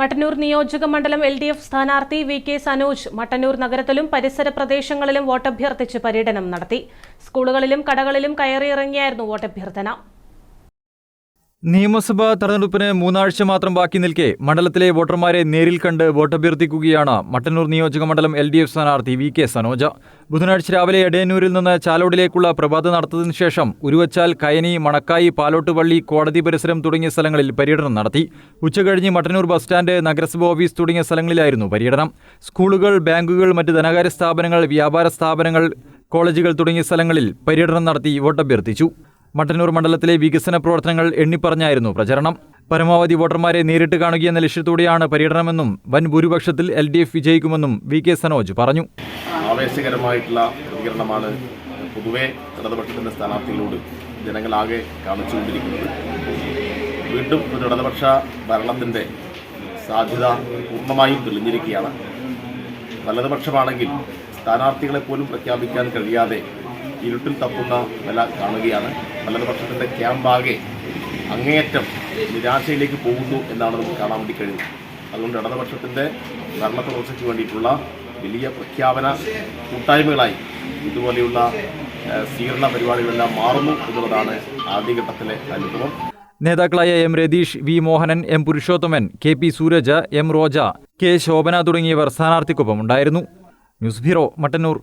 മട്ടന്നൂർ നിയോജക മണ്ഡലം LDF സ്ഥാനാർത്ഥി VK സനോജ് മട്ടന്നൂർ നഗരത്തിലും പരിസര പ്രദേശങ്ങളിലും വോട്ടഭ്യർത്ഥിച്ച് പര്യടനം നടത്തി. സ്കൂളുകളിലും കടകളിലും കയറിയിറങ്ങിയായിരുന്നു വോട്ടഭ്യർത്ഥന. നിയമസഭാ തെരഞ്ഞെടുപ്പിന് 3 ആഴ്ച മാത്രം ബാക്കി നിൽക്കെ മണ്ഡലത്തിലെ വോട്ടർമാരെ നേരിൽ കണ്ട് വോട്ടഭ്യർത്ഥിക്കുകയാണ് മട്ടന്നൂർ നിയോജക മണ്ഡലം LDF സ്ഥാനാർത്ഥി VK സനോജ. ബുധനാഴ്ച രാവിലെ എടയന്നൂരിൽ നിന്ന് ചാലോടിലേക്കുള്ള പ്രഭാത നടത്തതിനു ശേഷം ഉരുവച്ചാൽ, കയനി, മണക്കായി, പാലോട്ടുപള്ളി, കോടതി പരിസരം തുടങ്ങിയ സ്ഥലങ്ങളിൽ പര്യടനം നടത്തി. ഉച്ചകഴിഞ്ഞ് മട്ടന്നൂർ ബസ് സ്റ്റാൻഡ്, നഗരസഭ ഓഫീസ് തുടങ്ങിയ സ്ഥലങ്ങളിലായിരുന്നു പര്യടനം. സ്കൂളുകൾ, ബാങ്കുകൾ, മറ്റ് ധനകാര്യ സ്ഥാപനങ്ങൾ, വ്യാപാര സ്ഥാപനങ്ങൾ, കോളേജുകൾ തുടങ്ങിയ സ്ഥലങ്ങളിൽ പര്യടനം നടത്തി വോട്ടഭ്യർത്ഥിച്ചു. മട്ടന്നൂർ മണ്ഡലത്തിലെ വികസന പ്രവർത്തനങ്ങൾ എണ്ണിപ്പറഞ്ഞായിരുന്നു പ്രചരണം. പരമാവധി വോട്ടർമാരെ നേരിട്ട് കാണുകയെന്ന ലക്ഷ്യത്തോടെയാണ് പര്യടനമെന്നും വൻ ഭൂരിപക്ഷത്തിൽ LDF വിജയിക്കുമെന്നും VK സനോജ് പറഞ്ഞു. ആവേശകരമായിട്ടുള്ള പ്രതികരണമാണ് പൊതുവെ ഇടതുപക്ഷത്തിൻ്റെ സ്ഥാനാർത്ഥികളോട് ജനങ്ങളാകെ കാണിച്ചുകൊണ്ടിരിക്കുന്നത്. വീണ്ടും ഒരു ഇടതുപക്ഷ ഭരണത്തിൻ്റെ സാധ്യത പൂർണ്ണമായും തെളിഞ്ഞിരിക്കുകയാണ്. വലതുപക്ഷമാണെങ്കിൽ സ്ഥാനാർത്ഥികളെ പോലും പ്രഖ്യാപിക്കാൻ കഴിയാതെ ഇരുട്ടിൽ തപ്പുന്ന നില കാണുകയാണ്. വലതുപക്ഷത്തിൻ്റെ ക്യാമ്പാകെ അങ്ങേയറ്റം നിരാശയിലേക്ക് പോകുന്നു എന്നാണ് നമുക്ക് കാണാൻ വേണ്ടി കഴിയുന്നത്. അതുകൊണ്ട് ഇടതുപക്ഷത്തിൻ്റെ ഭരണ തുടർച്ചയ്ക്ക് വേണ്ടിയിട്ടുള്ള വലിയ പ്രഖ്യാപന കൂട്ടായ്മകളായി ഇതുപോലെയുള്ള സ്വീകരണ പരിപാടികളെല്ലാം മാറുന്നു എന്നുള്ളതാണ് ആദ്യഘട്ടത്തിലെ അനുഭവം. നേതാക്കളായ M Ratheesh, V Mohanan, M Purushothaman, KP Sooraj, M Roja, K Shobhana തുടങ്ങിയവർ സ്ഥാനാർത്ഥിക്കൊപ്പം ഉണ്ടായിരുന്നു. News bureau, Mattannur.